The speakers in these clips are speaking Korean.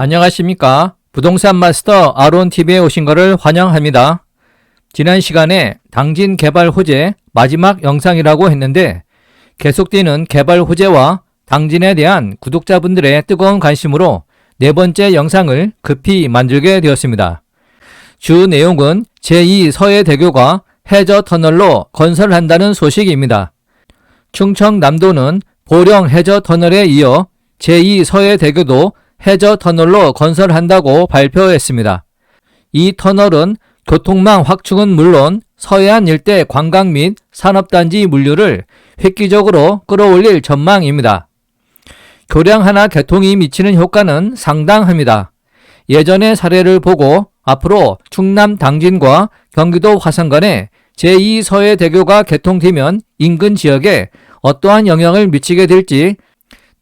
안녕하십니까. 부동산 마스터 아론TV에 오신 것을 환영합니다. 지난 시간에 당진 개발 호재 마지막 영상이라고 했는데 계속되는 개발 호재와 당진에 대한 구독자분들의 뜨거운 관심으로 네 번째 영상을 급히 만들게 되었습니다. 주 내용은 제2 서해대교가 해저터널로 건설한다는 소식입니다. 충청남도는 보령 해저터널에 이어 제2 서해대교도 해저터널로 건설한다고 발표했습니다. 이 터널은 교통망 확충은 물론 서해안 일대 관광 및 산업단지 물류를 획기적으로 끌어올릴 전망입니다. 교량 하나 개통이 미치는 효과는 상당합니다. 예전의 사례를 보고 앞으로 충남 당진과 경기도 화성 간에 제2 서해대교가 개통되면 인근 지역에 어떠한 영향을 미치게 될지,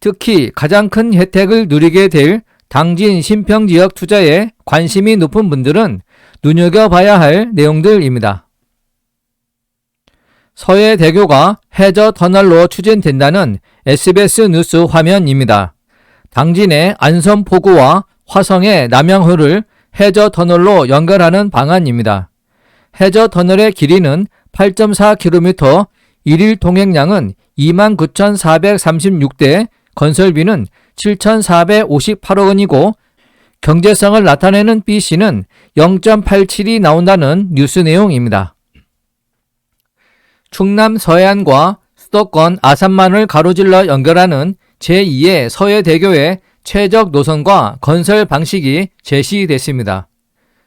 특히 가장 큰 혜택을 누리게 될 당진 신평지역 투자에 관심이 높은 분들은 눈여겨봐야 할 내용들입니다. 서해대교가 해저터널로 추진된다는 SBS 뉴스 화면입니다. 당진의 안선포구와 화성의 남양호를 해저터널로 연결하는 방안입니다. 해저터널의 길이는 8.4km, 일일 통행량은 29,436대, 건설비는 7,458억 원이고 경제성을 나타내는 BC는 0.87이 나온다는 뉴스 내용입니다. 충남 서해안과 수도권 아산만을 가로질러 연결하는 제2의 서해대교의 최적 노선과 건설 방식이 제시됐습니다.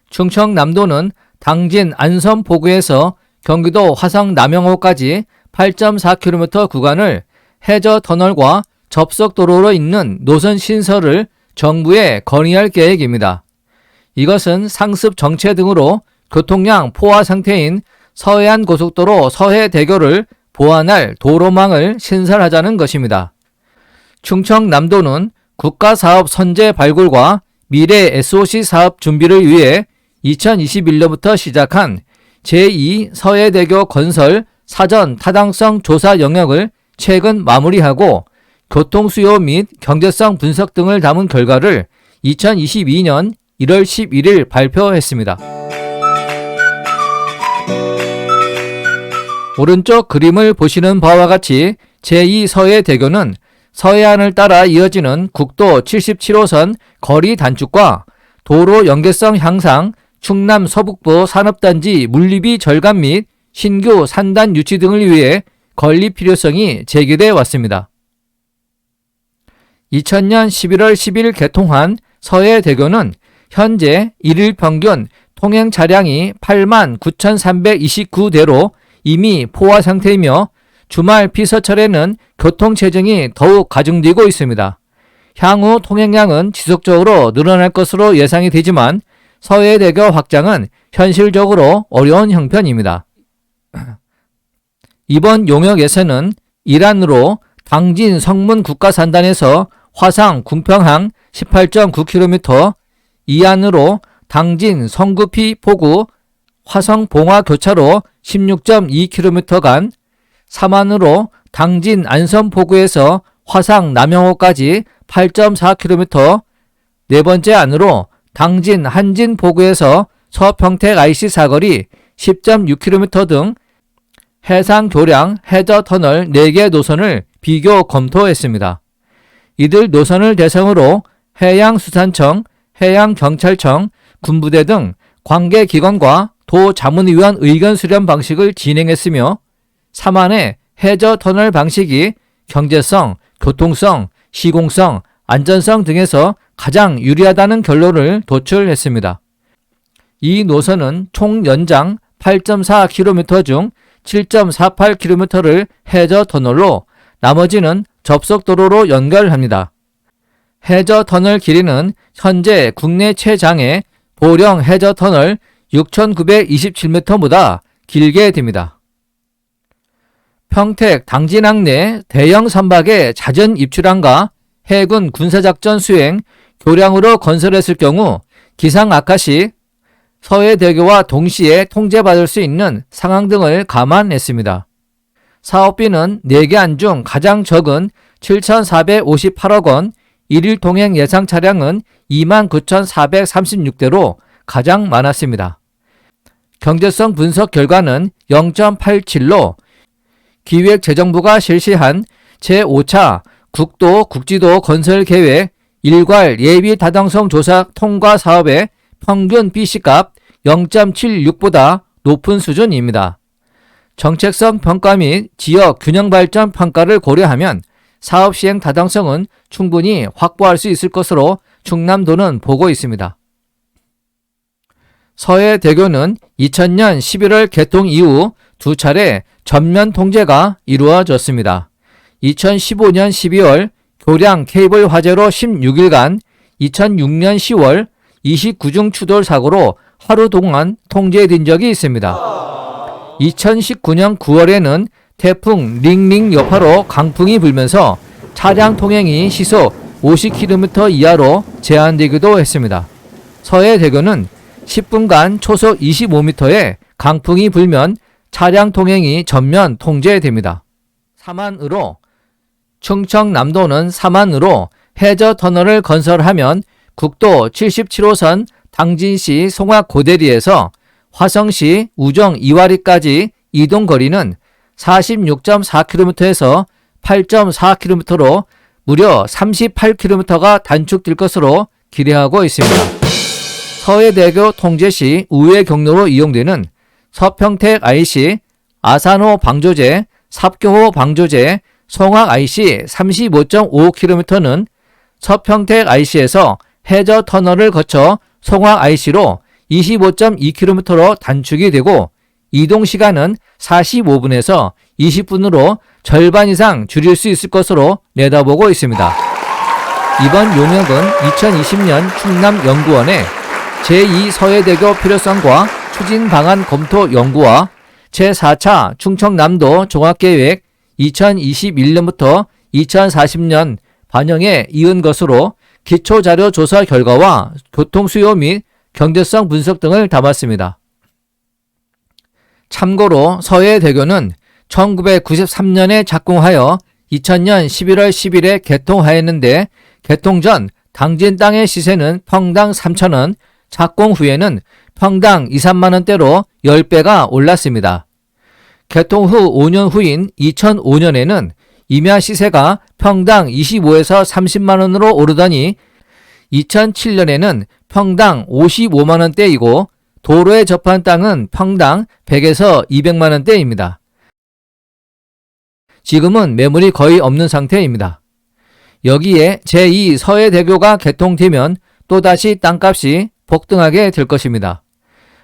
충청남도는 당진 안선포구에서 경기도 화성 남영호까지 8.4km 구간을 해저터널과 접속도로로 있는 노선 신설을 정부에 건의할 계획입니다. 이것은 상습 정체 등으로 교통량 포화 상태인 서해안 고속도로 서해대교를 보완할 도로망을 신설하자는 것입니다. 충청남도는 국가사업 선제 발굴과 미래 SOC 사업 준비를 위해 2021년부터 시작한 제2 서해대교 건설 사전 타당성 조사 영역을 최근 마무리하고 교통수요 및 경제성 분석 등을 담은 결과를 2022년 1월 11일 발표했습니다. 오른쪽 그림을 보시는 바와 같이 제2 서해대교는 서해안을 따라 이어지는 국도 77호선 거리 단축과 도로 연계성 향상, 충남 서북부 산업단지 물리비 절감 및 신규 산단 유치 등을 위해 건립 필요성이 제기돼 왔습니다. 2000년 11월 10일 개통한 서해대교는 현재 일일 평균 통행 차량이 89,329대로 이미 포화 상태이며 주말 피서철에는 교통체증이 더욱 가중되고 있습니다. 향후 통행량은 지속적으로 늘어날 것으로 예상이 되지만 서해대교 확장은 현실적으로 어려운 형편입니다. 이번 용역에서는 일환으로 당진 성문 국가산단에서 화상 궁평항 18.9km, 이안으로 당진 성구피 포구 화성 봉화 교차로 16.2km간, 3안으로 당진 안선포구에서 화상 남영호까지 8.4km, 네 번째 안으로 당진 한진포구에서 서평택 IC 사거리 10.6km 등 해상 교량 해저터널 4개 노선을 비교 검토했습니다. 이들 노선을 대상으로 해양수산청, 해양경찰청, 군부대 등 관계기관과 도자문위원 의견 수렴 방식을 진행했으며 3안의 해저터널 방식이 경제성, 교통성, 시공성, 안전성 등에서 가장 유리하다는 결론을 도출했습니다. 이 노선은 총 연장 8.4km 중 7.48km를 해저터널로 나머지는 접속도로로 연결합니다. 해저터널 길이는 현재 국내 최장의 보령 해저터널 6,927m보다 길게 됩니다. 평택 당진항 내 대형 선박의 자전 입출항과 해군 군사작전 수행, 교량으로 건설했을 경우 기상 악화 시 서해대교와 동시에 통제받을 수 있는 상황 등을 감안했습니다. 사업비는 4개 안 중 가장 적은 7,458억 원, 일일 통행 예상 차량은 29,436대로 가장 많았습니다. 경제성 분석 결과는 0.87로 기획재정부가 실시한 제5차 국도 국지도 건설 계획 일괄 예비 타당성 조사 통과 사업의 평균 BC값 0.76보다 높은 수준입니다. 정책성 평가 및 지역 균형 발전 평가를 고려하면 사업 시행 타당성은 충분히 확보할 수 있을 것으로 충남도는 보고 있습니다. 서해대교는 2000년 11월 개통 이후 두 차례 전면 통제가 이루어졌습니다. 2015년 12월 교량 케이블 화재로 16일간, 2006년 10월 29중 추돌 사고로 하루 동안 통제된 적이 있습니다. 2019년 9월에는 태풍 링링 여파로 강풍이 불면서 차량 통행이 시속 50km 이하로 제한되기도 했습니다. 서해대교는 10분간 초속 25m의 강풍이 불면 차량 통행이 전면 통제됩니다. 삼안으로 충청남도는 삼안으로 해저 터널을 건설하면 국도 77호선 당진시 송악고대리에서 화성시 우정 이와리까지 이동 거리는 46.4km에서 8.4km로 무려 38km가 단축될 것으로 기대하고 있습니다. 서해대교 통제 시 우회 경로로 이용되는 서평택 IC, 아산호 방조제, 삽교호 방조제, 송악 IC 35.5km는 서평택 IC에서 해저 터널을 거쳐 송악 IC로 25.2km로 단축이 되고 이동 시간은 45분에서 20분으로 절반 이상 줄일 수 있을 것으로 내다보고 있습니다. 이번 용역은 2020년 충남연구원의 제2 서해대교 필요성과 추진 방안 검토 연구와 제4차 충청남도 종합계획 2021년부터 2040년 반영에 이은 것으로 기초자료 조사 결과와 교통수요 및 경제성 분석 등을 담았습니다. 참고로 서해대교는 1993년에 착공하여 2000년 11월 10일에 개통하였는데 개통 전 당진 땅의 시세는 평당 3,000원, 착공 후에는 평당 2, 3만원대로 10배가 올랐습니다. 개통 후 5년 후인 2005년에는 임야 시세가 평당 25에서 30만원으로 오르더니 2007년에는 평당 55만원대이고 도로에 접한 땅은 평당 100에서 200만원대입니다. 지금은 매물이 거의 없는 상태입니다. 여기에 제2 서해대교가 개통되면 또다시 땅값이 폭등하게 될 것입니다.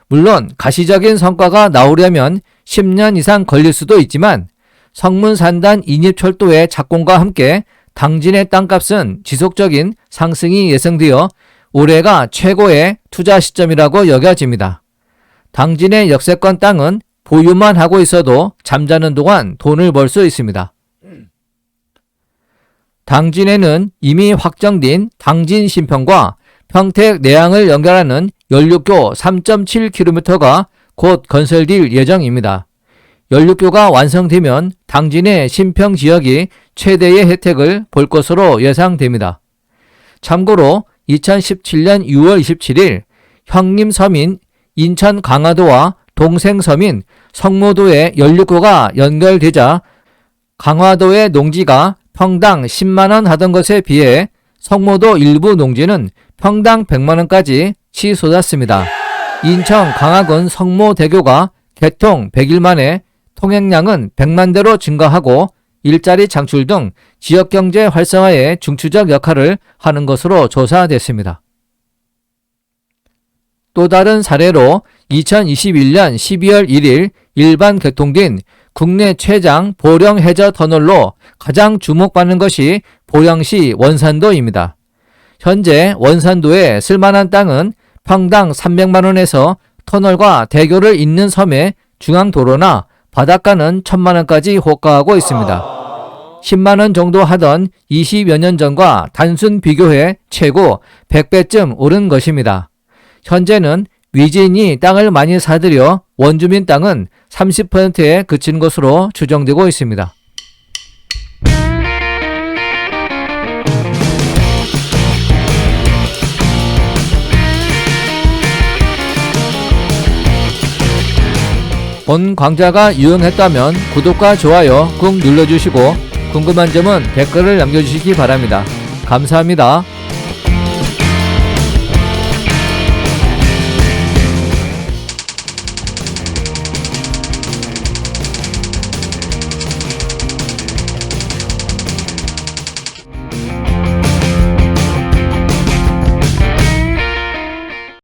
물론 가시적인 성과가 나오려면 10년 이상 걸릴 수도 있지만 성문산단 인입철도의 착공과 함께 당진의 땅값은 지속적인 상승이 예상되어 올해가 최고의 투자 시점이라고 여겨집니다. 당진의 역세권 땅은 보유만 하고 있어도 잠자는 동안 돈을 벌 수 있습니다. 당진에는 이미 확정된 당진 신평과 평택 내항을 연결하는 연륙교 3.7km가 곧 건설될 예정입니다. 연륙교가 완성되면 당진의 신평 지역이 최대의 혜택을 볼 것으로 예상됩니다. 참고로 2017년 6월 27일 형림섬인 인천 강화도와 동생섬인 성모도의 연륙교가 연결되자 강화도의 농지가 평당 10만원 하던 것에 비해 성모도 일부 농지는 평당 100만원까지 치솟았습니다. 인천 강화군 성모대교가 개통 100일 만에 통행량은 100만 대로 증가하고 일자리 창출 등 지역경제 활성화에 중추적 역할을 하는 것으로 조사됐습니다. 또 다른 사례로 2021년 12월 1일 일반 개통된 국내 최장 보령 해저 터널로 가장 주목받는 것이 보령시 원산도입니다. 현재 원산도에 쓸만한 땅은 평당 300만원에서 터널과 대교를 잇는 섬의 중앙도로나 바닷가는 1000만원까지 호가하고 있습니다. 10만원 정도 하던 20여 년 전과 단순 비교해 최고 100배쯤 오른 것입니다. 현재는 위지인이 땅을 많이 사들여 원주민 땅은 30%에 그친 것으로 추정되고 있습니다. 본 강좌가 유용했다면 구독과 좋아요 꾹 눌러주시고 궁금한 점은 댓글을 남겨주시기 바랍니다. 감사합니다.